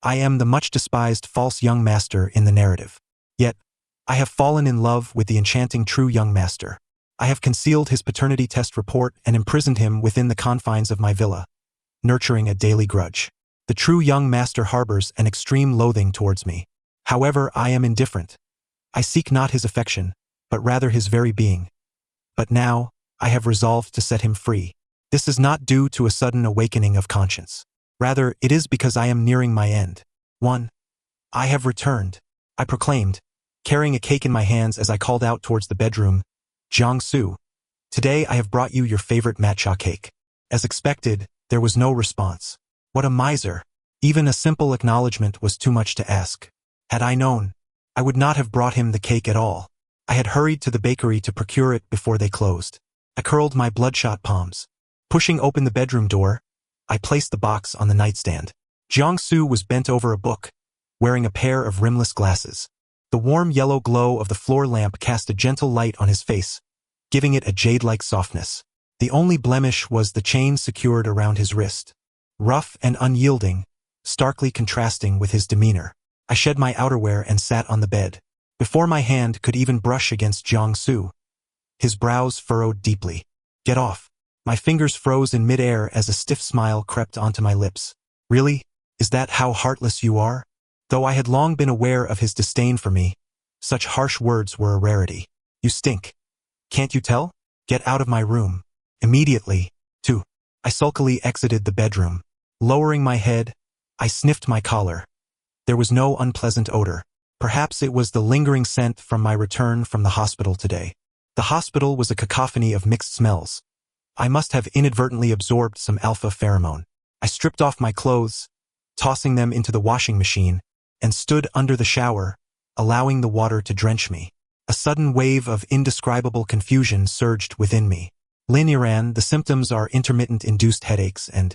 I am the much-despised false young master in the narrative. Yet, I have fallen in love with the enchanting true young master. I have concealed his paternity test report and imprisoned him within the confines of my villa, nurturing a daily grudge. The true young master harbors an extreme loathing towards me. However, I am indifferent. I seek not his affection, but rather his very being. But now, I have resolved to set him free. This is not due to a sudden awakening of conscience. Rather, it is because I am nearing my end. 1. I have returned, I proclaimed, carrying a cake in my hands as I called out towards the bedroom. Jiangsu, today I have brought you your favorite matcha cake. As expected, there was no response. What a miser. Even a simple acknowledgement was too much to ask. Had I known, I would not have brought him the cake at all. I had hurried to the bakery to procure it before they closed. I curled my bloodshot palms. Pushing open the bedroom door, I placed the box on the nightstand. Jiangsu was bent over a book, wearing a pair of rimless glasses. The warm yellow glow of the floor lamp cast a gentle light on his face, giving it a jade-like softness. The only blemish was the chain secured around his wrist. Rough and unyielding, starkly contrasting with his demeanor. I shed my outerwear and sat on the bed. Before my hand could even brush against Jiangsu, his brows furrowed deeply. Get off. My fingers froze in midair as a stiff smile crept onto my lips. Really? Is that how heartless you are? Though I had long been aware of his disdain for me, such harsh words were a rarity. You stink. Can't you tell? Get out of my room. Immediately. 2. I sulkily exited the bedroom. Lowering my head, I sniffed my collar. There was no unpleasant odor. Perhaps it was the lingering scent from my return from the hospital today. The hospital was a cacophony of mixed smells. I must have inadvertently absorbed some alpha pheromone. I stripped off my clothes, tossing them into the washing machine, and stood under the shower, allowing the water to drench me. A sudden wave of indescribable confusion surged within me. Lin Yiran, the symptoms are intermittent induced headaches and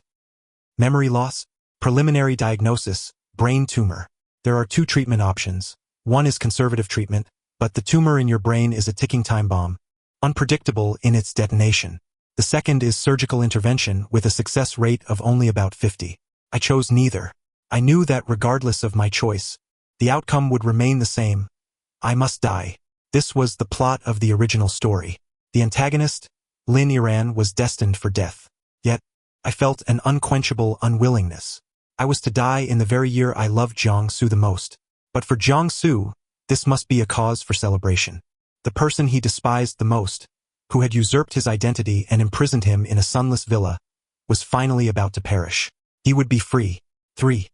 memory loss. Preliminary diagnosis, brain tumor. There are 2 treatment options. One is conservative treatment, but the tumor in your brain is a ticking time bomb, unpredictable in its detonation. The second is surgical intervention with a success rate of only about 50. I chose neither. I knew that regardless of my choice, the outcome would remain the same. I must die. This was the plot of the original story. The antagonist, Lin Yiran, was destined for death. Yet, I felt an unquenchable unwillingness. I was to die in the very year I loved Jiangsu the most. But for Jiangsu, this must be a cause for celebration. The person he despised the most, who had usurped his identity and imprisoned him in a sunless villa, was finally about to perish. He would be free. 3.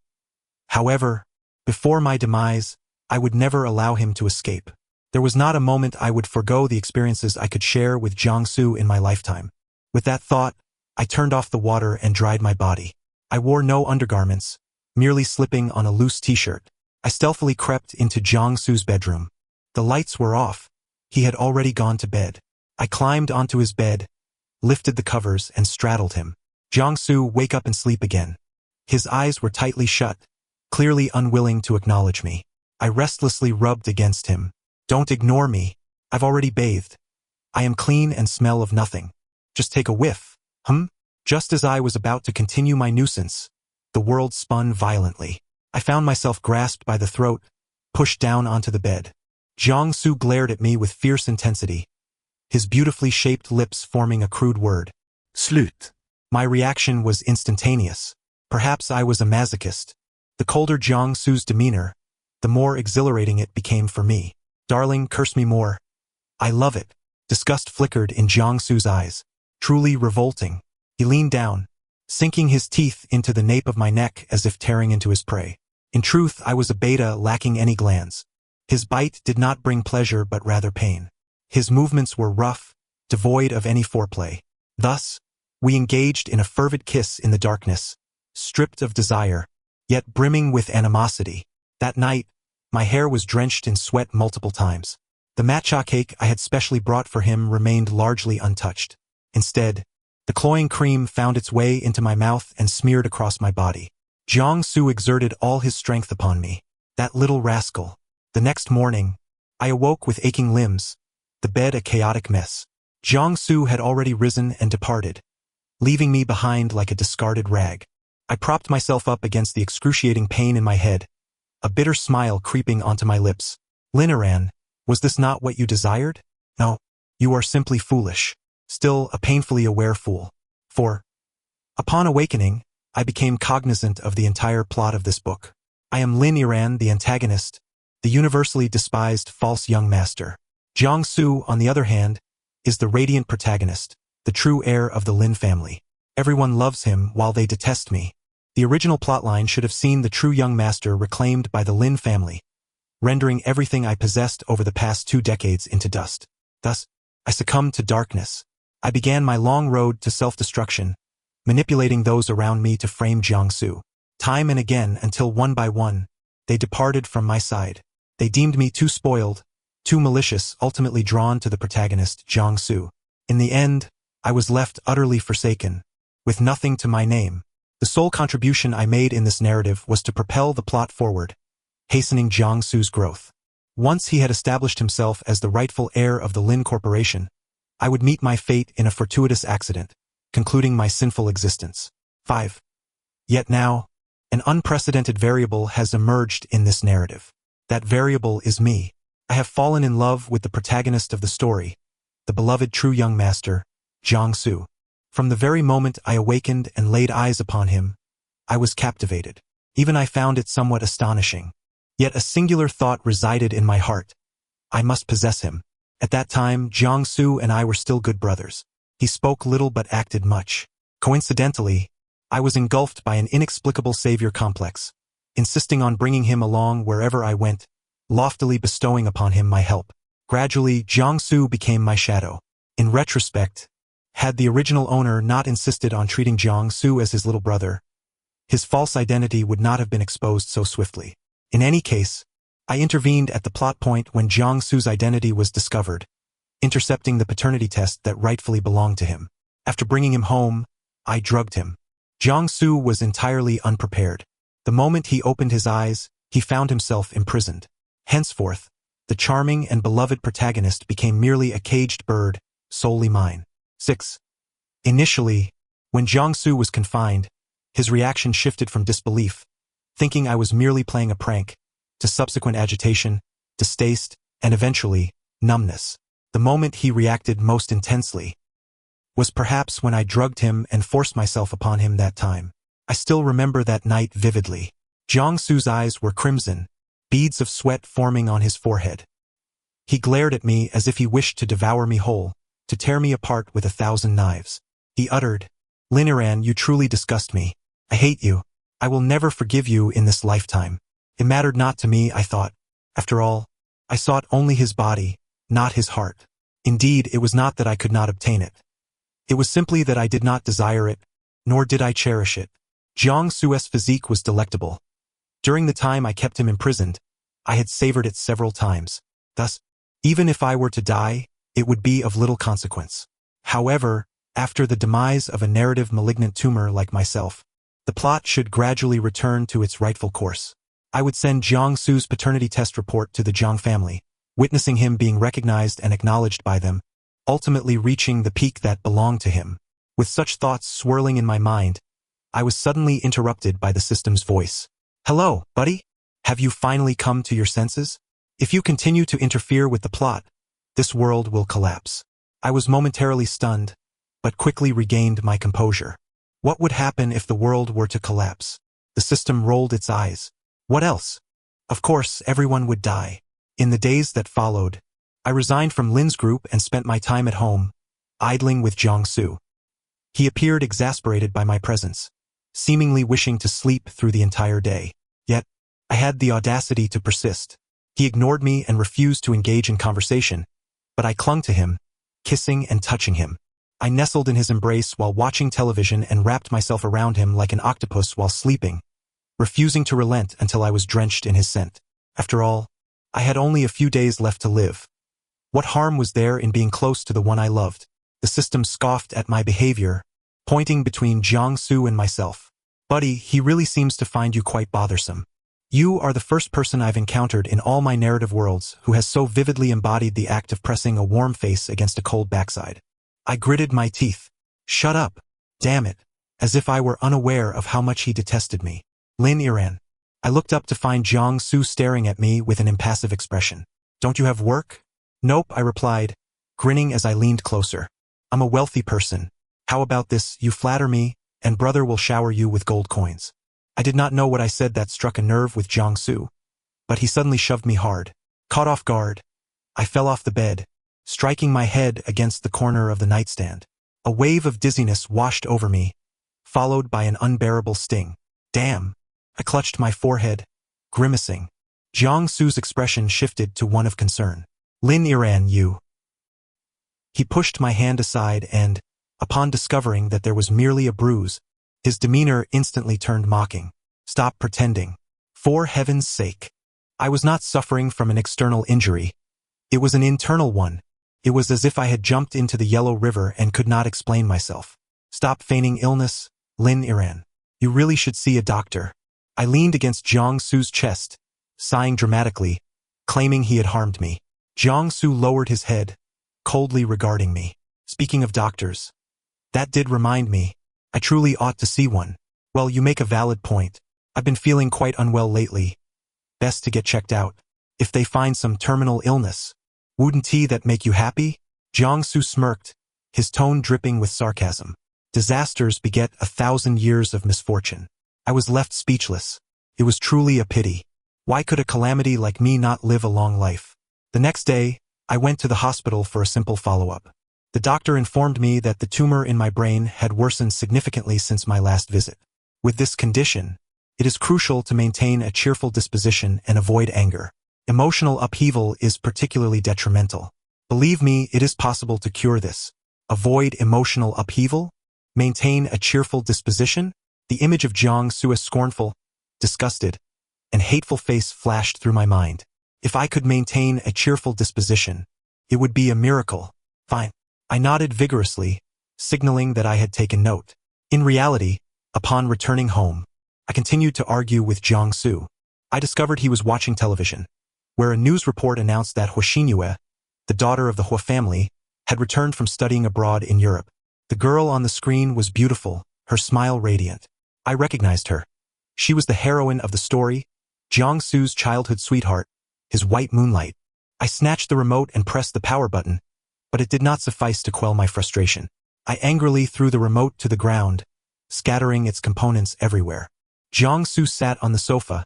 However, before my demise, I would never allow him to escape. There was not a moment I would forego the experiences I could share with Jiangsu in my lifetime. With that thought, I turned off the water and dried my body. I wore no undergarments, merely slipping on a loose t-shirt. I stealthily crept into Jiangsu's bedroom. The lights were off. He had already gone to bed. I climbed onto his bed, lifted the covers, and straddled him. Jiangsu, wake up and sleep again. His eyes were tightly shut, clearly unwilling to acknowledge me. I restlessly rubbed against him. Don't ignore me. I've already bathed. I am clean and smell of nothing. Just take a whiff. Just as I was about to continue my nuisance, the world spun violently. I found myself grasped by the throat, pushed down onto the bed. Jiangsu glared at me with fierce intensity, his beautifully shaped lips forming a crude word. Slut. My reaction was instantaneous. Perhaps I was a masochist. The colder Jiangsu's demeanor, the more exhilarating it became for me. Darling, curse me more. I love it. Disgust flickered in Jiangsu's eyes. Truly revolting. He leaned down, sinking his teeth into the nape of my neck as if tearing into his prey. In truth, I was a beta lacking any glands. His bite did not bring pleasure but rather pain. His movements were rough, devoid of any foreplay. Thus, we engaged in a fervid kiss in the darkness, stripped of desire, yet brimming with animosity. That night, my hair was drenched in sweat multiple times. The matcha cake I had specially brought for him remained largely untouched. Instead, the cloying cream found its way into my mouth and smeared across my body. Jiangsu exerted all his strength upon me. That little rascal. The next morning, I awoke with aching limbs, the bed a chaotic mess. Jiangsu had already risen and departed, leaving me behind like a discarded rag. I propped myself up against the excruciating pain in my head, a bitter smile creeping onto my lips. Linaran, was this not what you desired? No, you are simply foolish. Still a painfully aware fool. For, upon awakening, I became cognizant of the entire plot of this book. I am Lin Iran, the antagonist, the universally despised false young master. Jiangsu, on the other hand, is the radiant protagonist, the true heir of the Lin family. Everyone loves him while they detest me. The original plotline should have seen the true young master reclaimed by the Lin family, rendering everything I possessed over the past 2 decades into dust. Thus, I succumbed to darkness. I began my long road to self-destruction, manipulating those around me to frame Jiangsu. Time and again, until one by one, they departed from my side. They deemed me too spoiled, too malicious, ultimately drawn to the protagonist, Jiangsu. In the end, I was left utterly forsaken, with nothing to my name. The sole contribution I made in this narrative was to propel the plot forward, hastening Jiangsu's growth. Once he had established himself as the rightful heir of the Lin Corporation, I would meet my fate in a fortuitous accident, concluding my sinful existence. 5. Yet now, an unprecedented variable has emerged in this narrative. That variable is me. I have fallen in love with the protagonist of the story, the beloved true young master, Jiangsu. From the very moment I awakened and laid eyes upon him, I was captivated. Even I found it somewhat astonishing. Yet a singular thought resided in my heart. I must possess him. At that time, Jiangsu and I were still good brothers. He spoke little but acted much. Coincidentally, I was engulfed by an inexplicable savior complex, insisting on bringing him along wherever I went, loftily bestowing upon him my help. Gradually, Jiangsu became my shadow. In retrospect, had the original owner not insisted on treating Jiangsu as his little brother, his false identity would not have been exposed so swiftly. In any case, I intervened at the plot point when Jiangsu's identity was discovered, intercepting the paternity test that rightfully belonged to him. After bringing him home, I drugged him. Jiangsu was entirely unprepared. The moment he opened his eyes, he found himself imprisoned. Henceforth, the charming and beloved protagonist became merely a caged bird, solely mine. 6. Initially, when Jiangsu was confined, his reaction shifted from disbelief, thinking I was merely playing a prank, to subsequent agitation, distaste, and eventually, numbness. The moment he reacted most intensely was perhaps when I drugged him and forced myself upon him that time. I still remember that night vividly. Jiangsu's eyes were crimson, beads of sweat forming on his forehead. He glared at me as if he wished to devour me whole, to tear me apart with 1,000 knives. He uttered, "Linaran, you truly disgust me. I hate you. I will never forgive you in this lifetime." It mattered not to me, I thought. After all, I sought only his body, not his heart. Indeed, it was not that I could not obtain it. It was simply that I did not desire it, nor did I cherish it. Jiangsu's physique was delectable. During the time I kept him imprisoned, I had savored it several times. Thus, even if I were to die, it would be of little consequence. However, after the demise of a narrative malignant tumor like myself, the plot should gradually return to its rightful course. I would send Jiangsu's paternity test report to the Jiang family, witnessing him being recognized and acknowledged by them, ultimately reaching the peak that belonged to him. With such thoughts swirling in my mind, I was suddenly interrupted by the system's voice. "Hello, buddy? Have you finally come to your senses? If you continue to interfere with the plot, this world will collapse." I was momentarily stunned, but quickly regained my composure. What would happen if the world were to collapse? The system rolled its eyes. What else? Of course, everyone would die. In the days that followed, I resigned from Lin's group and spent my time at home, idling with Jiangsu. He appeared exasperated by my presence, seemingly wishing to sleep through the entire day. Yet, I had the audacity to persist. He ignored me and refused to engage in conversation, but I clung to him, kissing and touching him. I nestled in his embrace while watching television and wrapped myself around him like an octopus while sleeping, refusing to relent until I was drenched in his scent. After all, I had only a few days left to live. What harm was there in being close to the one I loved? The system scoffed at my behavior, pointing between Jiangsu and myself. "Buddy, he really seems to find you quite bothersome. You are the first person I've encountered in all my narrative worlds who has so vividly embodied the act of pressing a warm face against a cold backside." I gritted my teeth. "Shut up. Damn it." as if I were unaware of how much he detested me. Lin Iran. I looked up to find Jiang Su staring at me with an impassive expression. Don't you have work? Nope, I replied, grinning as I leaned closer. I'm a wealthy person. How about this, you flatter me, and brother will shower you with gold coins. I did not know what I said that struck a nerve with Jiang Su, but he suddenly shoved me hard. Caught off guard, I fell off the bed, striking my head against the corner of the nightstand. A wave of dizziness washed over me, followed by an unbearable sting. Damn! I clutched my forehead, grimacing. Jiang Su's expression shifted to one of concern. Lin Iran, you. He pushed my hand aside and, upon discovering that there was merely a bruise, his demeanor instantly turned mocking. Stop pretending. For heaven's sake. I was not suffering from an external injury. It was an internal one. It was as if I had jumped into the Yellow River and could not explain myself. Stop feigning illness, Lin Iran. You really should see a doctor. I leaned against Jiang Su's chest, sighing dramatically, claiming he had harmed me. Jiang Su lowered his head, coldly regarding me. Speaking of doctors, that did remind me. I truly ought to see one. Well, you make a valid point. I've been feeling quite unwell lately. Best to get checked out. If they find some terminal illness. Wouldn't that make you happy? Jiang Su smirked, his tone dripping with sarcasm. Disasters beget 1,000 years of misfortune. I was left speechless. It was truly a pity. Why could a calamity like me not live a long life? The next day, I went to the hospital for a simple follow-up. The doctor informed me that the tumor in my brain had worsened significantly since my last visit. With this condition, it is crucial to maintain a cheerful disposition and avoid anger. Emotional upheaval is particularly detrimental. Believe me, it is possible to cure this. Avoid emotional upheaval? Maintain a cheerful disposition? The image of Jiang Su's scornful, disgusted, and hateful face flashed through my mind. If I could maintain a cheerful disposition, it would be a miracle. Fine. I nodded vigorously, signaling that I had taken note. In reality, upon returning home, I continued to argue with Jiang Su. I discovered he was watching television, where a news report announced that Huixingyue, the daughter of the Hua family, had returned from studying abroad in Europe. The girl on the screen was beautiful, her smile radiant. I recognized her. She was the heroine of the story, Jiang Su's childhood sweetheart, his white moonlight. I snatched the remote and pressed the power button, but it did not suffice to quell my frustration. I angrily threw the remote to the ground, scattering its components everywhere. Jiang Su sat on the sofa,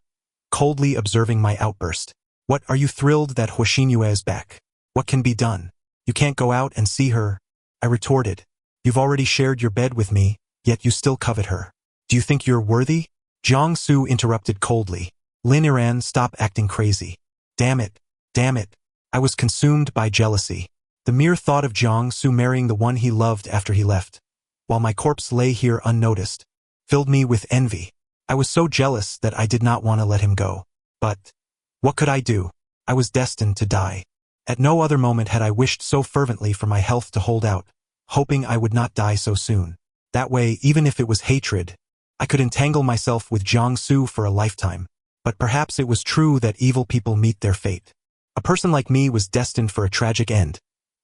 coldly observing my outburst. What, are you thrilled that Huixingyue is back? What can be done? You can't go out and see her, I retorted. You've already shared your bed with me, yet you still covet her. Do you think you're worthy? Jiang Su interrupted coldly. Lin Iran, stop acting crazy. Damn it. Damn it. I was consumed by jealousy. The mere thought of Jiang Su marrying the one he loved after he left, while my corpse lay here unnoticed, filled me with envy. I was so jealous that I did not want to let him go. But what could I do? I was destined to die. At no other moment had I wished so fervently for my health to hold out, hoping I would not die so soon. That way, even if it was hatred, I could entangle myself with Jiang Su for a lifetime. But perhaps it was true that evil people meet their fate. A person like me was destined for a tragic end,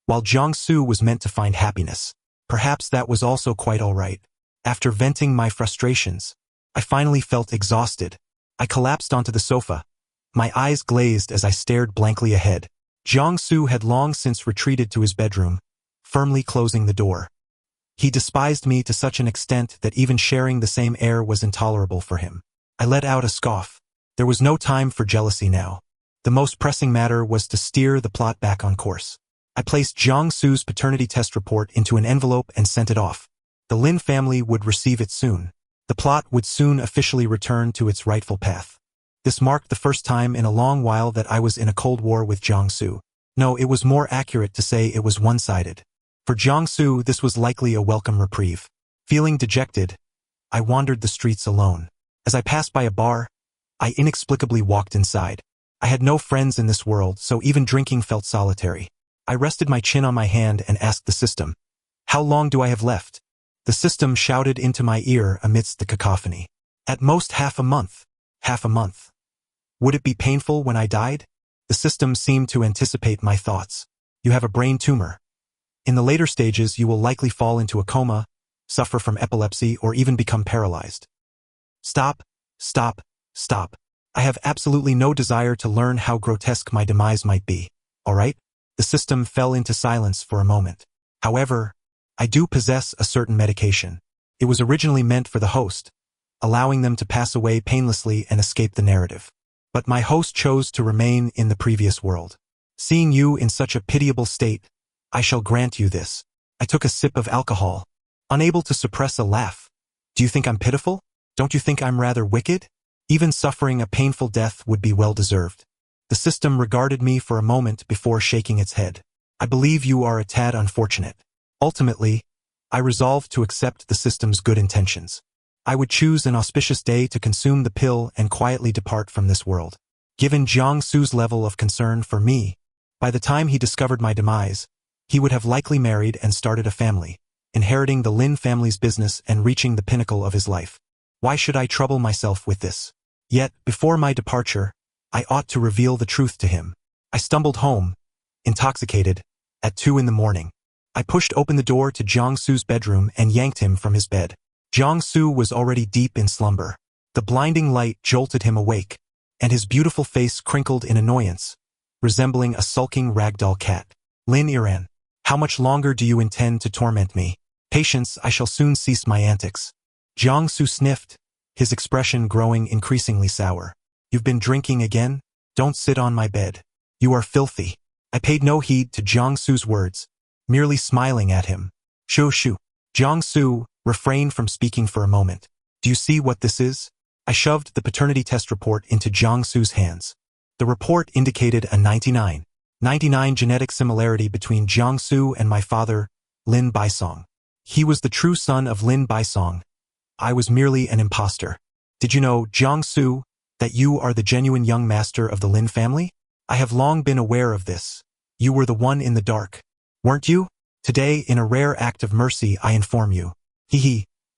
while Jiang Su was meant to find happiness. Perhaps that was also quite all right. After venting my frustrations, I finally felt exhausted. I collapsed onto the sofa, my eyes glazed as I stared blankly ahead. Jiang Su had long since retreated to his bedroom, firmly closing the door. He despised me to such an extent that even sharing the same air was intolerable for him. I let out a scoff. There was no time for jealousy now. The most pressing matter was to steer the plot back on course. I placed Jiang Su's paternity test report into an envelope and sent it off. The Lin family would receive it soon. The plot would soon officially return to its rightful path. This marked the first time in a long while that I was in a cold war with Jiang Su. No, it was more accurate to say it was one-sided. For Jiang Su, this was likely a welcome reprieve. Feeling dejected, I wandered the streets alone. As I passed by a bar, I inexplicably walked inside. I had no friends in this world, so even drinking felt solitary. I rested my chin on my hand and asked the system, "How long do I have left?" The system shouted into my ear amidst the cacophony. "At most half a month. Half a month. Would it be painful when I died?" The system seemed to anticipate my thoughts. "You have a brain tumor. In the later stages you will likely fall into a coma, suffer from epilepsy, or even become paralyzed. Stop, stop, stop. I have absolutely no desire to learn how grotesque my demise might be, all right? The system fell into silence for a moment. However, I do possess a certain medication. It was originally meant for the host, allowing them to pass away painlessly and escape the narrative. But my host chose to remain in the previous world. Seeing you in such a pitiable state, I shall grant you this. I took a sip of alcohol, unable to suppress a laugh. Do you think I'm pitiful? Don't you think I'm rather wicked? Even suffering a painful death would be well-deserved. The system regarded me for a moment before shaking its head. I believe you are a tad unfortunate. Ultimately, I resolved to accept the system's good intentions. I would choose an auspicious day to consume the pill and quietly depart from this world. Given Jiangsu's level of concern for me, by the time he discovered my demise, he would have likely married and started a family, inheriting the Lin family's business and reaching the pinnacle of his life. Why should I trouble myself with this? Yet, before my departure, I ought to reveal the truth to him. I stumbled home, intoxicated, at 2 in the morning. I pushed open the door to Jiangsu's bedroom and yanked him from his bed. Jiangsu was already deep in slumber. The blinding light jolted him awake, and his beautiful face crinkled in annoyance, resembling a sulking ragdoll cat. Lin Iran, how much longer do you intend to torment me? Patience, I shall soon cease my antics. Jiangsu sniffed, his expression growing increasingly sour. You've been drinking again? Don't sit on my bed. You are filthy. I paid no heed to Jiangsu's words, merely smiling at him. Shoo. Jiangsu refrained from speaking for a moment. Do you see what this is? I shoved the paternity test report into Jiangsu's hands. The report indicated a 99 genetic similarity between Jiangsu and my father, Lin Baisong. He was the true son of Lin Baisong. I was merely an imposter. Did you know, Jiangsu, that you are the genuine young master of the Lin family? I have long been aware of this. You were the one in the dark, weren't you? Today, in a rare act of mercy, I inform you.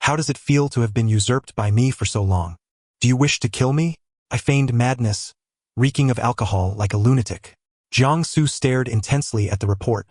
How does it feel to have been usurped by me for so long? Do you wish to kill me? I feigned madness, reeking of alcohol like a lunatic. Jiangsu stared intensely at the report,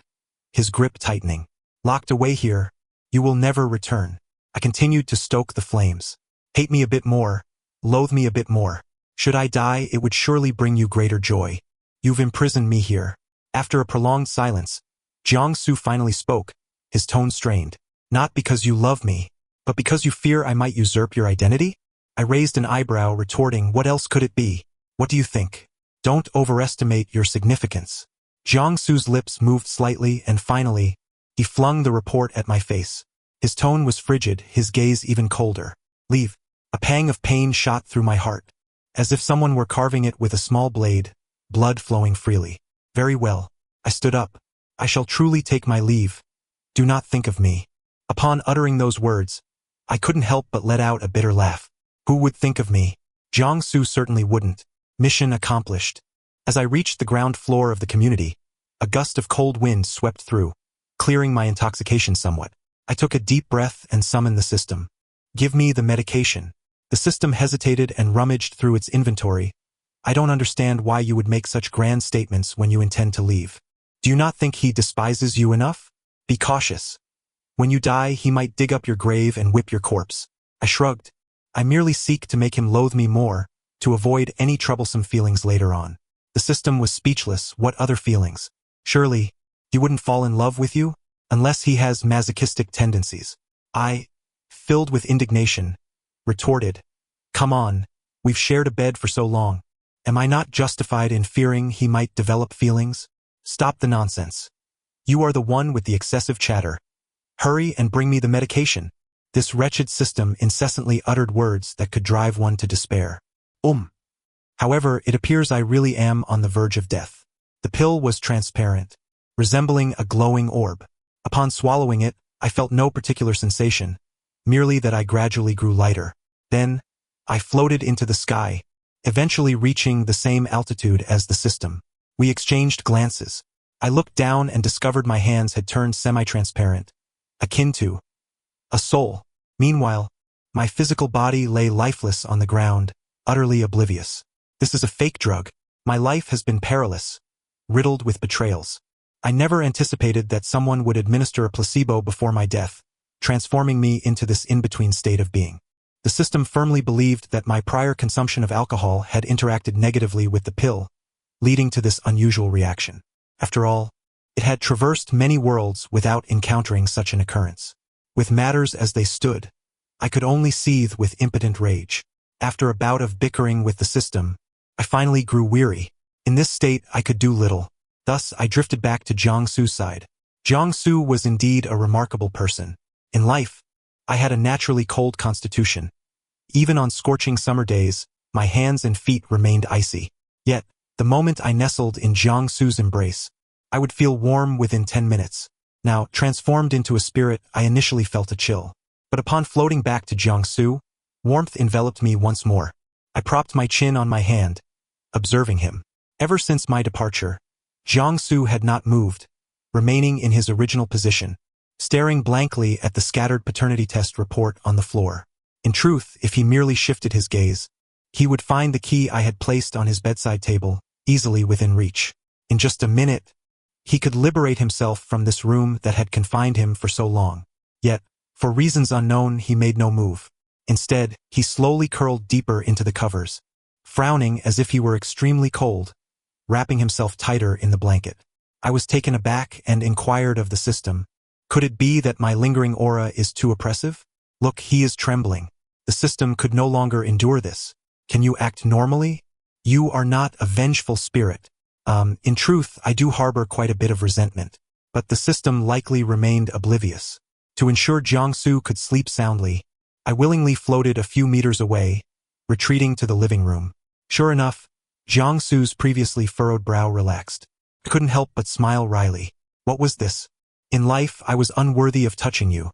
his grip tightening. Locked away here, you will never return. I continued to stoke the flames. Hate me a bit more, loathe me a bit more. Should I die, it would surely bring you greater joy. You've imprisoned me here. After a prolonged silence, Jiangsu finally spoke, his tone strained. Not because you love me, but because you fear I might usurp your identity? I raised an eyebrow, retorting, what else could it be? What do you think? Don't overestimate your significance. Jiangsu's lips moved slightly, and finally, he flung the report at my face. His tone was frigid, his gaze even colder. Leave. A pang of pain shot through my heart, as if someone were carving it with a small blade, blood flowing freely. Very well. I stood up. I shall truly take my leave. Do not think of me. Upon uttering those words, I couldn't help but let out a bitter laugh. Who would think of me? Jiangsu certainly wouldn't. Mission accomplished. As I reached the ground floor of the community, a gust of cold wind swept through, clearing my intoxication somewhat. I took a deep breath and summoned the system. Give me the medication. The system hesitated and rummaged through its inventory. I don't understand why you would make such grand statements when you intend to leave. Do you not think he despises you enough? Be cautious. When you die, he might dig up your grave and whip your corpse. I shrugged. I merely seek to make him loathe me more, to avoid any troublesome feelings later on. The system was speechless. What other feelings? Surely, he wouldn't fall in love with you, unless he has masochistic tendencies. I, filled with indignation, retorted, come on, we've shared a bed for so long. Am I not justified in fearing he might develop feelings? Stop the nonsense. You are the one with the excessive chatter. Hurry and bring me the medication. This wretched system incessantly uttered words that could drive one to despair. However, it appears I really am on the verge of death. The pill was transparent, resembling a glowing orb. Upon swallowing it, I felt no particular sensation, merely that I gradually grew lighter. Then, I floated into the sky, eventually reaching the same altitude as the system. We exchanged glances. I looked down and discovered my hands had turned semi-transparent, akin to a soul. Meanwhile, my physical body lay lifeless on the ground, utterly oblivious. This is a fake drug. My life has been perilous, riddled with betrayals. I never anticipated that someone would administer a placebo before my death, transforming me into this in-between state of being. The system firmly believed that my prior consumption of alcohol had interacted negatively with the pill, leading to this unusual reaction. After all, it had traversed many worlds without encountering such an occurrence. With matters as they stood, I could only seethe with impotent rage. After a bout of bickering with the system, I finally grew weary. In this state, I could do little. Thus, I drifted back to Jiangsu's side. Jiangsu was indeed a remarkable person. In life, I had a naturally cold constitution. Even on scorching summer days, my hands and feet remained icy. Yet, the moment I nestled in Jiangsu's embrace, I would feel warm within 10 minutes. Now, transformed into a spirit, I initially felt a chill. But upon floating back to Jiangsu, warmth enveloped me once more. I propped my chin on my hand, observing him. Ever since my departure, Jiangsu had not moved, remaining in his original position, staring blankly at the scattered paternity test report on the floor. In truth, if he merely shifted his gaze, he would find the key I had placed on his bedside table, easily within reach. In just a minute, he could liberate himself from this room that had confined him for so long. Yet, for reasons unknown, he made no move. Instead, he slowly curled deeper into the covers, frowning as if he were extremely cold, wrapping himself tighter in the blanket. I was taken aback and inquired of the system. Could it be that my lingering aura is too oppressive? Look, he is trembling. The system could no longer endure this. Can you act normally? You are not a vengeful spirit. In truth, I do harbor quite a bit of resentment. But the system likely remained oblivious. To ensure Jiangsu could sleep soundly, I willingly floated a few meters away, retreating to the living room. Sure enough, Jiangsu's previously furrowed brow relaxed. I couldn't help but smile wryly. What was this? In life, I was unworthy of touching you.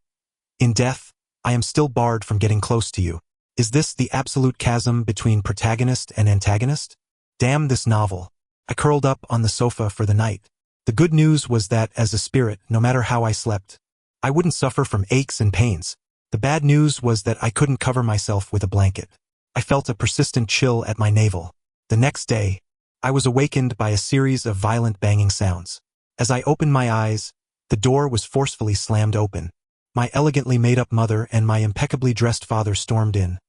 In death, I am still barred from getting close to you. Is this the absolute chasm between protagonist and antagonist? Damn this novel. I curled up on the sofa for the night. The good news was that, as a spirit, no matter how I slept, I wouldn't suffer from aches and pains. The bad news was that I couldn't cover myself with a blanket. I felt a persistent chill at my navel. The next day, I was awakened by a series of violent banging sounds. As I opened my eyes, the door was forcefully slammed open. My elegantly made-up mother and my impeccably dressed father stormed in,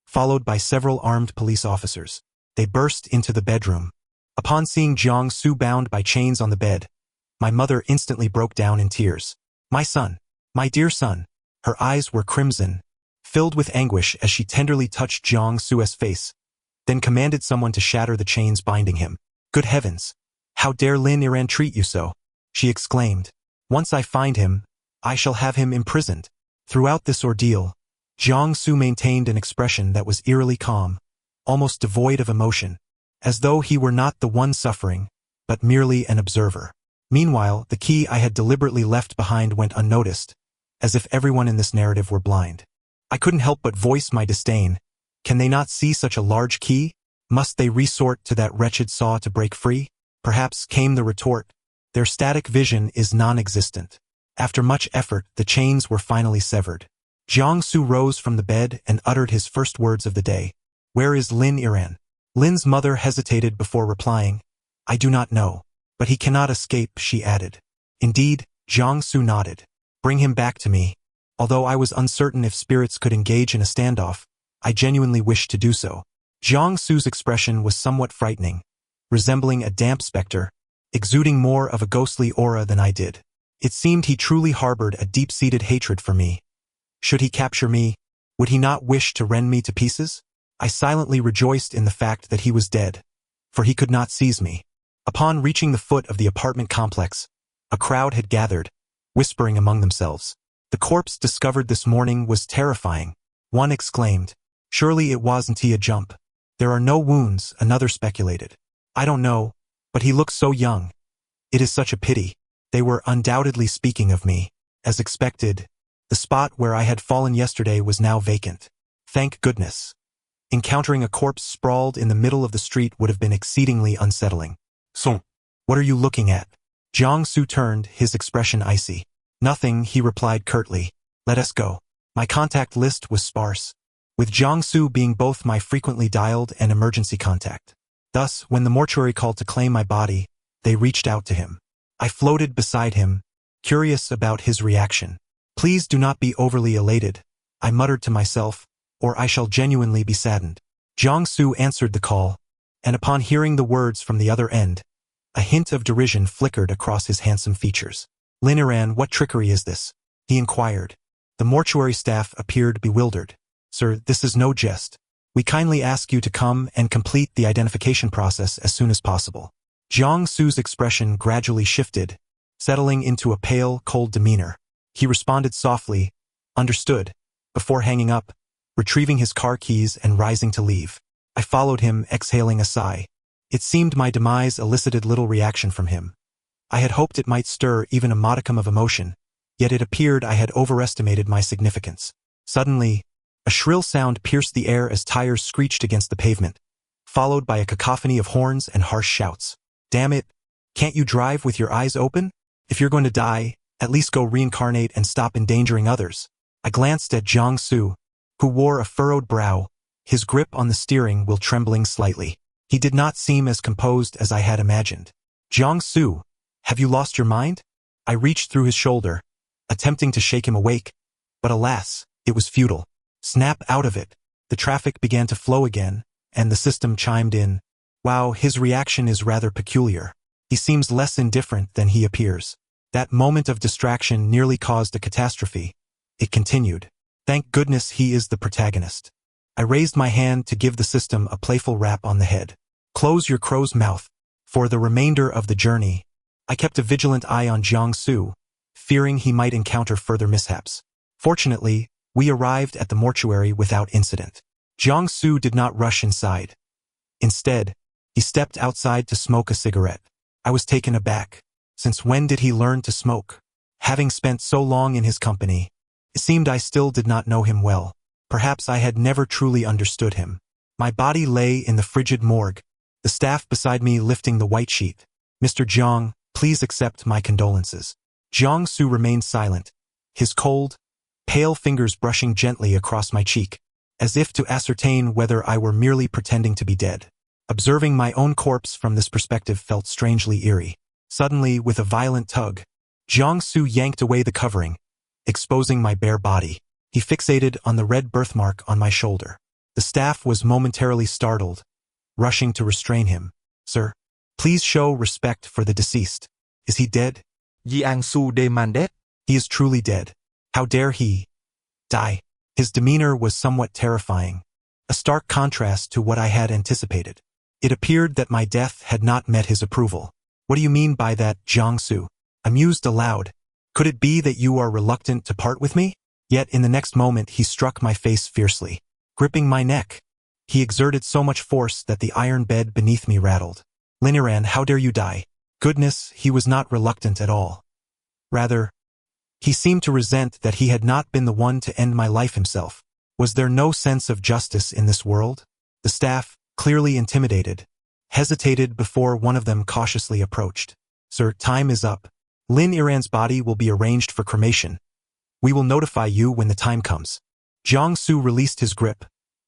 followed by several armed police officers. They burst into the bedroom. Upon seeing Jiangsu bound by chains on the bed, my mother instantly broke down in tears. My son, my dear son. Her eyes were crimson, filled with anguish as she tenderly touched Jiangsu's face, then commanded someone to shatter the chains binding him. Good heavens! How dare Lin Yiran treat you so? She exclaimed. Once I find him, I shall have him imprisoned. Throughout this ordeal, Jiangsu maintained an expression that was eerily calm, almost devoid of emotion, as though he were not the one suffering, but merely an observer. Meanwhile, the key I had deliberately left behind went unnoticed, as if everyone in this narrative were blind. I couldn't help but voice my disdain. Can they not see such a large key? Must they resort to that wretched saw to break free? Perhaps, came the retort. Their static vision is non-existent. After much effort, the chains were finally severed. Jiangsu rose from the bed and uttered his first words of the day. Where is Lin Yiran? Lin's mother hesitated before replying. I do not know. But he cannot escape, she added. Indeed, Jiangsu nodded. Bring him back to me. Although I was uncertain if spirits could engage in a standoff, I genuinely wished to do so. Jiangsu's expression was somewhat frightening, resembling a damp specter, exuding more of a ghostly aura than I did. It seemed he truly harbored a deep-seated hatred for me. Should he capture me, would he not wish to rend me to pieces? I silently rejoiced in the fact that he was dead, for he could not seize me. Upon reaching the foot of the apartment complex, a crowd had gathered, whispering among themselves. The corpse discovered this morning was terrifying. One exclaimed. Surely it wasn't a jump. There are no wounds, another speculated. I don't know, but he looks so young. It is such a pity. They were undoubtedly speaking of me. As expected, the spot where I had fallen yesterday was now vacant. Thank goodness. Encountering a corpse sprawled in the middle of the street would have been exceedingly unsettling. So, what are you looking at? Jiangsu turned, his expression icy. Nothing, he replied curtly. Let us go. My contact list was sparse, with Jiangsu being both my frequently dialed and emergency contact. Thus, when the mortuary called to claim my body, they reached out to him. I floated beside him, curious about his reaction. Please do not be overly elated, I muttered to myself, or I shall genuinely be saddened. Jiangsu answered the call, and upon hearing the words from the other end, a hint of derision flickered across his handsome features. Lin Iran, what trickery is this? He inquired. The mortuary staff appeared bewildered. Sir, this is no jest. We kindly ask you to come and complete the identification process as soon as possible. Jiangsu's expression gradually shifted, settling into a pale, cold demeanor. He responded softly, understood, before hanging up, retrieving his car keys and rising to leave. I followed him, exhaling a sigh. It seemed my demise elicited little reaction from him. I had hoped it might stir even a modicum of emotion, yet it appeared I had overestimated my significance. Suddenly, a shrill sound pierced the air as tires screeched against the pavement, followed by a cacophony of horns and harsh shouts. Damn it! Can't you drive with your eyes open? If you're going to die, at least go reincarnate and stop endangering others. I glanced at Jiangsu, who wore a furrowed brow, his grip on the steering wheel trembling slightly. He did not seem as composed as I had imagined. Jiangsu, have you lost your mind? I reached through his shoulder, attempting to shake him awake, but alas, it was futile. Snap out of it. The traffic began to flow again, and the system chimed in. Wow, his reaction is rather peculiar. He seems less indifferent than he appears. That moment of distraction nearly caused a catastrophe. It continued. Thank goodness he is the protagonist. I raised my hand to give the system a playful rap on the head. Close your crow's mouth. For the remainder of the journey, I kept a vigilant eye on Jiangsu, fearing he might encounter further mishaps. Fortunately, we arrived at the mortuary without incident. Jiangsu did not rush inside. Instead, he stepped outside to smoke a cigarette. I was taken aback. Since when did he learn to smoke? Having spent so long in his company, it seemed I still did not know him well. Perhaps I had never truly understood him. My body lay in the frigid morgue, the staff beside me lifting the white sheet. Mr. Jiang, please accept my condolences. Jiangsu remained silent, his cold, pale fingers brushing gently across my cheek, as if to ascertain whether I were merely pretending to be dead. Observing my own corpse from this perspective felt strangely eerie. Suddenly, with a violent tug, Jiangsu yanked away the covering, exposing my bare body. He fixated on the red birthmark on my shoulder. The staff was momentarily startled, rushing to restrain him. Sir, please show respect for the deceased. Is he dead? Jiangsu demanded. He is truly dead. How dare he die? His demeanor was somewhat terrifying, a stark contrast to what I had anticipated. It appeared that my death had not met his approval. What do you mean by that, Jiangsu? I mused aloud. Could it be that you are reluctant to part with me? Yet in the next moment he struck my face fiercely, gripping my neck. He exerted so much force that the iron bed beneath me rattled. Lin Iran, how dare you die? Goodness, he was not reluctant at all. Rather, he seemed to resent that he had not been the one to end my life himself. Was there no sense of justice in this world? The staff, clearly intimidated, hesitated before one of them cautiously approached. Sir, time is up. Lin Iran's body will be arranged for cremation. We will notify you when the time comes. Jiangsu released his grip,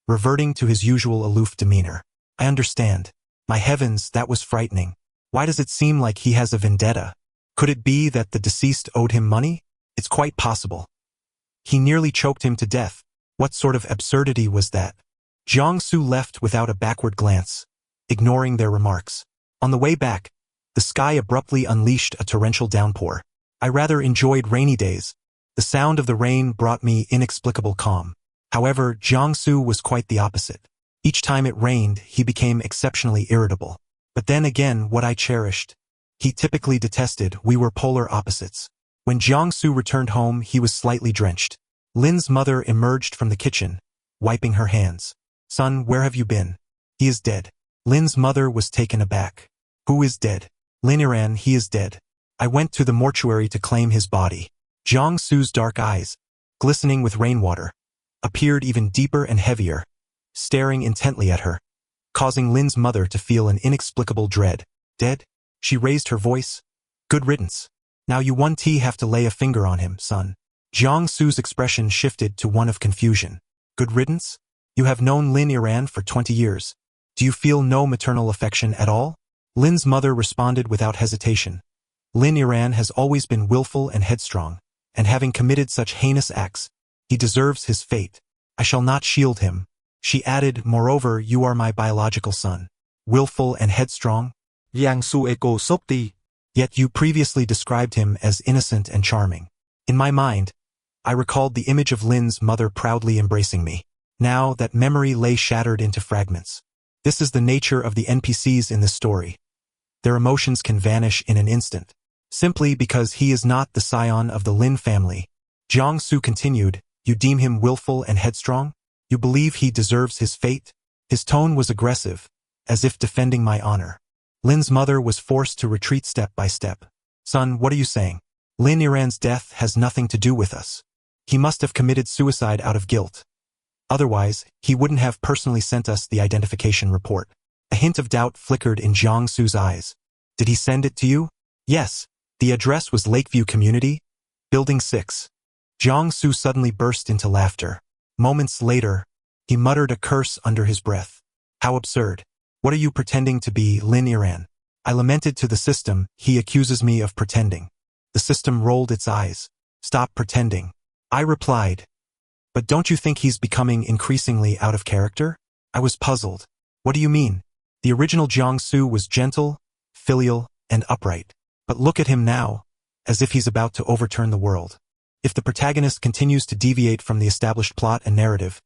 reverting to his usual aloof demeanor. I understand. My heavens, that was frightening. Why does it seem like he has a vendetta? Could it be that the deceased owed him money? It's quite possible. He nearly choked him to death. What sort of absurdity was that? Jiangsu left without a backward glance, ignoring their remarks. On the way back, the sky abruptly unleashed a torrential downpour. I rather enjoyed rainy days. The sound of the rain brought me inexplicable calm. However, Jiangsu was quite the opposite. Each time it rained, he became exceptionally irritable. But then again, what I cherished, he typically detested. We were polar opposites. When Jiangsu returned home, he was slightly drenched. Lin's mother emerged from the kitchen, wiping her hands. Son, where have you been? He is dead. Lin's mother was taken aback. Who is dead? Lin Iran, he is dead. I went to the mortuary to claim his body. Jiangsu's dark eyes, glistening with rainwater, appeared even deeper and heavier, staring intently at her, causing Lin's mother to feel an inexplicable dread. Dead? She raised her voice. Good riddance. Now you have to lay a finger on him, son. Jiangsu's expression shifted to one of confusion. Good riddance? You have known Lin Iran for 20 years. Do you feel no maternal affection at all? Lin's mother responded without hesitation. Lin Iran has always been willful and headstrong, and having committed such heinous acts, he deserves his fate. I shall not shield him. She added, moreover, you are my biological son. Willful and headstrong? Giang Su Eko Sopti. Yet you previously described him as innocent and charming. In my mind, I recalled the image of Lin's mother proudly embracing me. Now that memory lay shattered into fragments. This is the nature of the NPCs in this story. Their emotions can vanish in an instant. Simply because he is not the scion of the Lin family. Jiang Su continued, you deem him willful and headstrong? You believe he deserves his fate? His tone was aggressive, as if defending my honor. Lin's mother was forced to retreat step by step. Son, what are you saying? Lin Iran's death has nothing to do with us. He must have committed suicide out of guilt. Otherwise, he wouldn't have personally sent us the identification report. A hint of doubt flickered in Jiang Su's eyes. Did he send it to you? Yes. The address was Lakeview Community, Building 6. Jiang Su suddenly burst into laughter. Moments later, he muttered a curse under his breath. How absurd. What are you pretending to be, Lin Iran? I lamented to the system, he accuses me of pretending. The system rolled its eyes. Stop pretending. I replied. But don't you think he's becoming increasingly out of character? I was puzzled. What do you mean? The original Jiang Su was gentle, filial, and upright. But look at him now, as if he's about to overturn the world. If the protagonist continues to deviate from the established plot and narrative,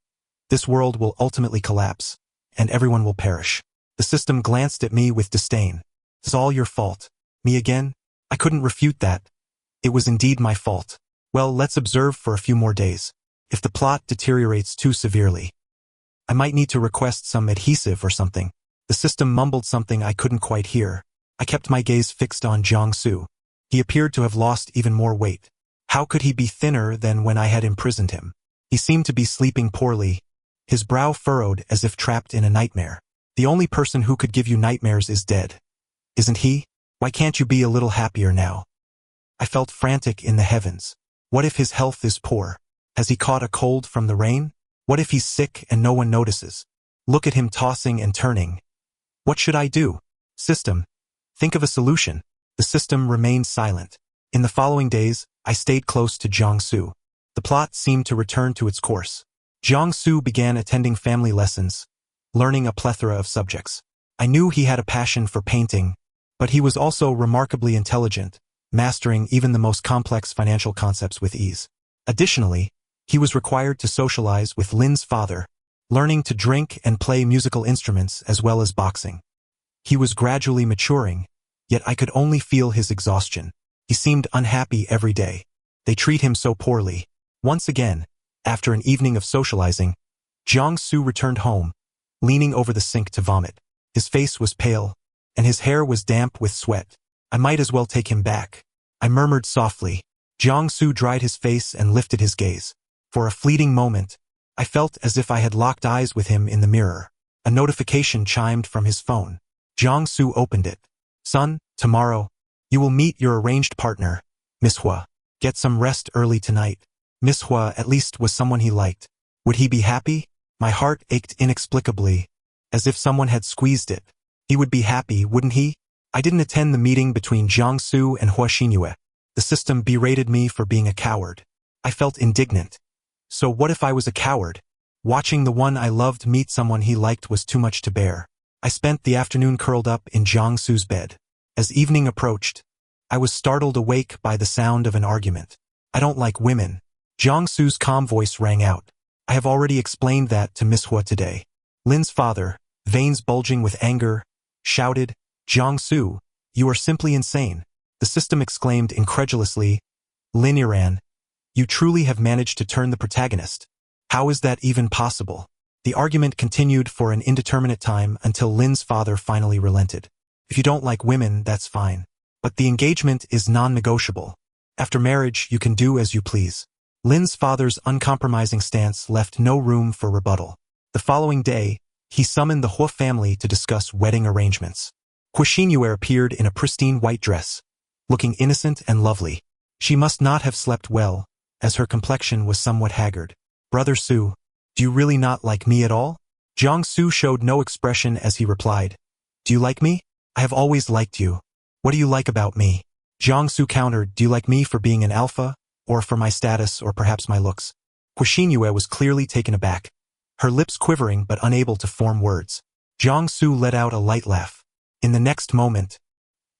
this world will ultimately collapse, and everyone will perish. The system glanced at me with disdain. It's all your fault. Me again? I couldn't refute that. It was indeed my fault. Well, let's observe for a few more days. If the plot deteriorates too severely, I might need to request some adhesive or something. The system mumbled something I couldn't quite hear. I kept my gaze fixed on Jiang Su. He appeared to have lost even more weight. How could he be thinner than when I had imprisoned him? He seemed to be sleeping poorly, his brow furrowed as if trapped in a nightmare. The only person who could give you nightmares is dead. Isn't he? Why can't you be a little happier now? I felt frantic in the heavens. What if his health is poor? Has he caught a cold from the rain? What if he's sick and no one notices? Look at him tossing and turning. What should I do? System. Think of a solution. The system remained silent. In the following days, I stayed close to Jiang Su. The plot seemed to return to its course. Jiang Su began attending family lessons, learning a plethora of subjects. I knew he had a passion for painting, but he was also remarkably intelligent, mastering even the most complex financial concepts with ease. Additionally, he was required to socialize with Lin's father, learning to drink and play musical instruments as well as boxing. He was gradually maturing, yet I could only feel his exhaustion. He seemed unhappy every day. They treat him so poorly. Once again, after an evening of socializing, Jiang Su returned home, leaning over the sink to vomit. His face was pale, and his hair was damp with sweat. I might as well take him back. I murmured softly. Jiang Su dried his face and lifted his gaze. For a fleeting moment, I felt as if I had locked eyes with him in the mirror. A notification chimed from his phone. Jiang Su opened it. Son, tomorrow, you will meet your arranged partner, Miss Hua. Get some rest early tonight. Miss Hua at least was someone he liked. Would he be happy? My heart ached inexplicably, as if someone had squeezed it. He would be happy, wouldn't he? I didn't attend the meeting between Jiang Su and Hua Xinyue. The system berated me for being a coward. I felt indignant. So what if I was a coward? Watching the one I loved meet someone he liked was too much to bear. I spent the afternoon curled up in Jiang Su's bed. As evening approached, I was startled awake by the sound of an argument. I don't like women. Jiang Su's calm voice rang out. I have already explained that to Miss Hua today. Lin's father, veins bulging with anger, shouted, Jiang Su, you are simply insane. The system exclaimed incredulously, Lin Iran, you truly have managed to turn the protagonist. How is that even possible? The argument continued for an indeterminate time until Lin's father finally relented. If you don't like women, that's fine. But the engagement is non-negotiable. After marriage, you can do as you please. Lin's father's uncompromising stance left no room for rebuttal. The following day, he summoned the Hua family to discuss wedding arrangements. Hua Xinyue appeared in a pristine white dress, looking innocent and lovely. She must not have slept well, as her complexion was somewhat haggard. Brother Su, do you really not like me at all? Jiang Su showed no expression as he replied, do you like me? I have always liked you. What do you like about me? Jiang Su countered, do you like me for being an alpha, or for my status, or perhaps my looks. Yue was clearly taken aback, her lips quivering but unable to form words. Jiangsu let out a light laugh. In the next moment,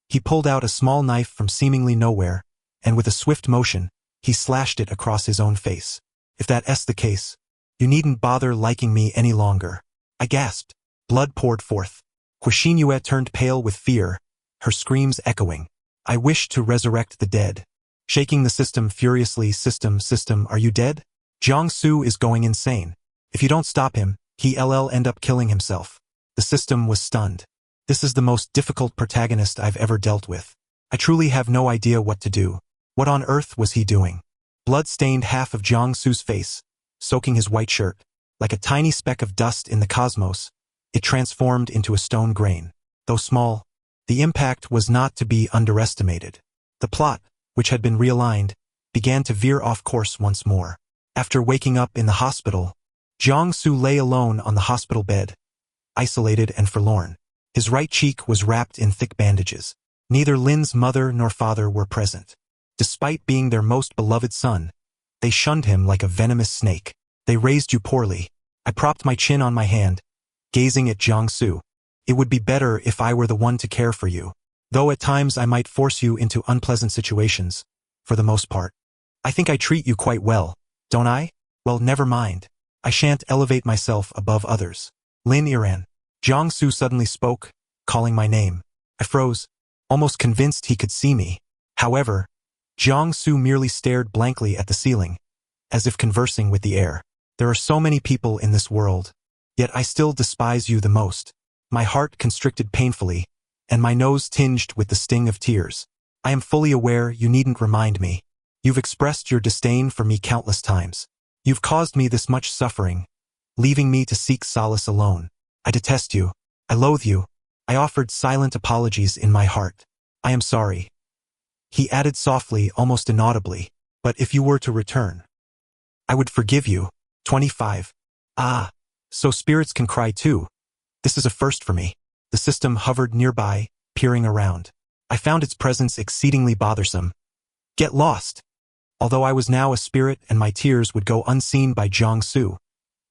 he pulled out a small knife from seemingly nowhere, and with a swift motion, he slashed it across his own face. If that's the case, you needn't bother liking me any longer. I gasped. Blood poured forth. Yue turned pale with fear, her screams echoing. I wish to resurrect the dead. Shaking the system furiously. System, are you dead? Jiangsu is going insane. If you don't stop him, he'll end up killing himself. The system was stunned. This is the most difficult protagonist I've ever dealt with. I truly have no idea what to do. What on earth was he doing? Blood stained half of Jiangsu's face, soaking his white shirt. Like a tiny speck of dust in the cosmos, it transformed into a stone grain. Though small, the impact was not to be underestimated. The plot, which had been realigned, began to veer off course once more. After waking up in the hospital, Jiangsu lay alone on the hospital bed, isolated and forlorn. His right cheek was wrapped in thick bandages. Neither Lin's mother nor father were present. Despite being their most beloved son, they shunned him like a venomous snake. They raised you poorly. I propped my chin on my hand, gazing at Jiangsu. It would be better if I were the one to care for you. Though at times I might force you into unpleasant situations, for the most part. I think I treat you quite well, don't I? Well, never mind. I shan't elevate myself above others. Lin Iran. Jiangsu suddenly spoke, calling my name. I froze, almost convinced he could see me. However, Jiangsu merely stared blankly at the ceiling, as if conversing with the air. There are so many people in this world, yet I still despise you the most. My heart constricted painfully, and my nose tinged with the sting of tears. I am fully aware you needn't remind me. You've expressed your disdain for me countless times. You've caused me this much suffering, leaving me to seek solace alone. I detest you. I loathe you. I offered silent apologies in my heart. I am sorry. He added softly, almost inaudibly, but if you were to return, I would forgive you. 25. Ah, so spirits can cry too. This is a first for me. The system hovered nearby, peering around. I found its presence exceedingly bothersome. Get lost. Although I was now a spirit and my tears would go unseen by Jiangsu,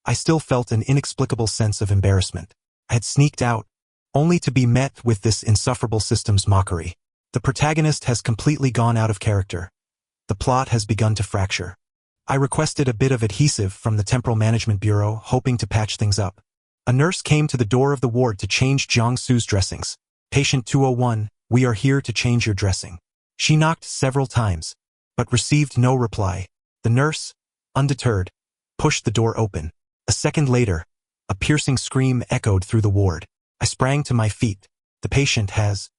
I still felt an inexplicable sense of embarrassment. I had sneaked out, only to be met with this insufferable system's mockery. The protagonist has completely gone out of character. The plot has begun to fracture. I requested a bit of adhesive from the Temporal Management Bureau, hoping to patch things up. A nurse came to the door of the ward to change Jiangsu's dressings. Patient 201, we are here to change your dressing. She knocked several times, but received no reply. The nurse, undeterred, pushed the door open. A second later, a piercing scream echoed through the ward. I sprang to my feet. The patient has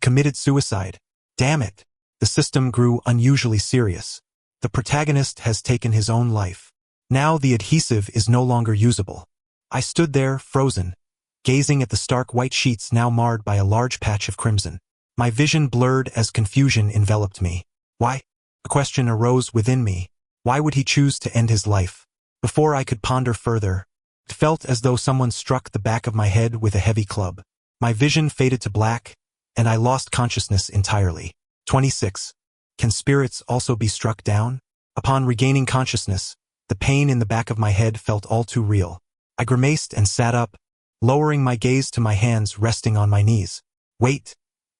committed suicide. Damn it. The system grew unusually serious. The protagonist has taken his own life. Now the adhesive is no longer usable. I stood there, frozen, gazing at the stark white sheets now marred by a large patch of crimson. My vision blurred as confusion enveloped me. Why? A question arose within me. Why would he choose to end his life? Before I could ponder further, it felt as though someone struck the back of my head with a heavy club. My vision faded to black, and I lost consciousness entirely. 26. Can spirits also be struck down? Upon regaining consciousness, the pain in the back of my head felt all too real. I grimaced and sat up, lowering my gaze to my hands resting on my knees. Wait.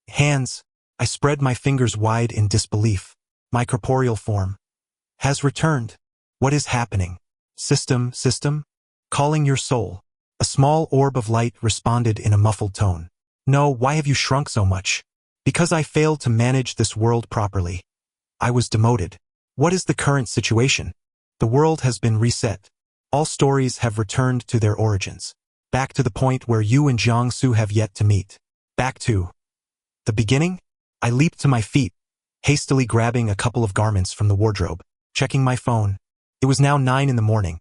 Hands. I spread my fingers wide in disbelief. My corporeal form has returned. What is happening? System? Calling your soul. A small orb of light responded in a muffled tone. No, why have you shrunk so much? Because I failed to manage this world properly. I was demoted. What is the current situation? The world has been reset. All stories have returned to their origins. Back to the point where you and Jiangsu have yet to meet. Back to the beginning? I leaped to my feet, hastily grabbing a couple of garments from the wardrobe, checking my phone. It was now 9 in the morning.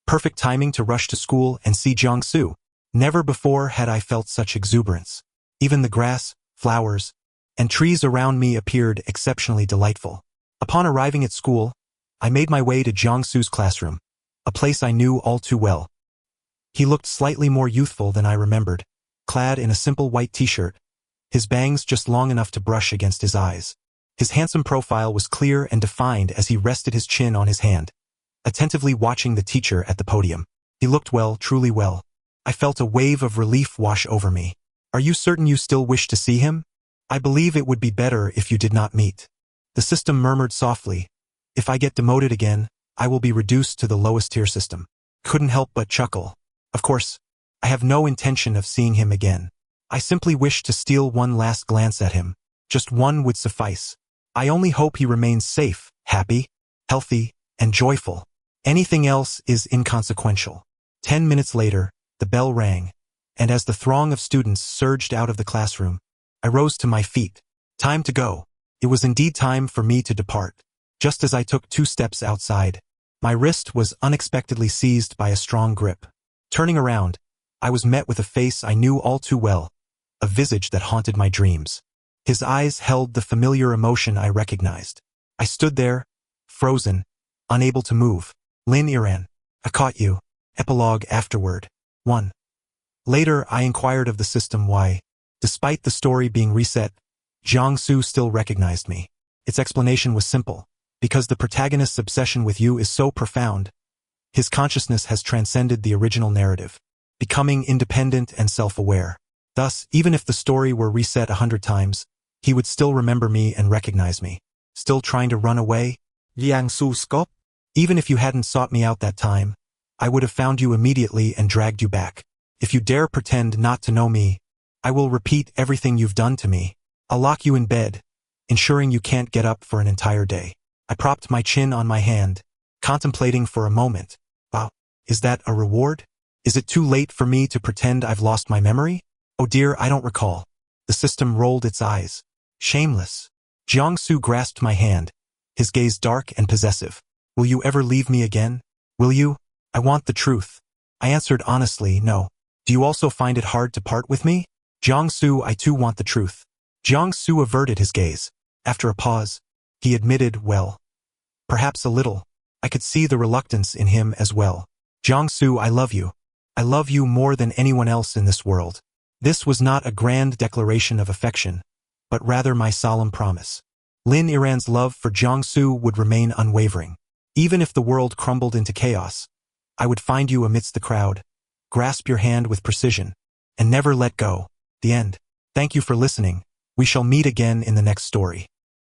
Perfect timing to rush to school and see Jiangsu. Never before had I felt such exuberance. Even the grass, flowers, and trees around me appeared exceptionally delightful. Upon arriving at school, I made my way to Jiangsu's classroom, a place I knew all too well. He looked slightly more youthful than I remembered, clad in a simple white t-shirt, his bangs just long enough to brush against his eyes. His handsome profile was clear and defined as he rested his chin on his hand, attentively watching the teacher at the podium. He looked well, truly well. I felt a wave of relief wash over me. Are you certain you still wish to see him? I believe it would be better if you did not meet. The system murmured softly. If I get demoted again, I will be reduced to the lowest tier system. Couldn't help but chuckle. Of course, I have no intention of seeing him again. I simply wish to steal one last glance at him. Just one would suffice. I only hope he remains safe, happy, healthy, and joyful. Anything else is inconsequential. 10 minutes later, the bell rang, and as the throng of students surged out of the classroom, I rose to my feet. Time to go. It was indeed time for me to depart. Just as I took 2 steps outside, my wrist was unexpectedly seized by a strong grip. Turning around, I was met with a face I knew all too well, a visage that haunted my dreams. His eyes held the familiar emotion I recognized. I stood there, frozen, unable to move. Lin Iran. I caught you. Epilogue afterward. 1. Later, I inquired of the system why, despite the story being reset, Jiangsu still recognized me. Its explanation was simple. Because the protagonist's obsession with you is so profound, his consciousness has transcended the original narrative, becoming independent and self-aware. Thus, even if the story were reset 100 times, he would still remember me and recognize me. Still trying to run away? Jiangsu Scop. Even if you hadn't sought me out that time, I would have found you immediately and dragged you back. If you dare pretend not to know me, I will repeat everything you've done to me. I'll lock you in bed, ensuring you can't get up for an entire day. I propped my chin on my hand, contemplating for a moment. Wow, is that a reward? Is it too late for me to pretend I've lost my memory? Oh dear, I don't recall. The system rolled its eyes. Shameless. Jiangsu grasped my hand, his gaze dark and possessive. Will you ever leave me again? Will you? I want the truth. I answered honestly, no. Do you also find it hard to part with me? Jiangsu, I too want the truth. Jiangsu averted his gaze. After a pause, he admitted, well, perhaps a little. I could see the reluctance in him as well. Jiangsu, I love you. I love you more than anyone else in this world. This was not a grand declaration of affection, but rather my solemn promise. Lin Iran's love for Jiangsu would remain unwavering. Even if the world crumbled into chaos, I would find you amidst the crowd, grasp your hand with precision, and never let go. The end. Thank you for listening. We shall meet again in the next story.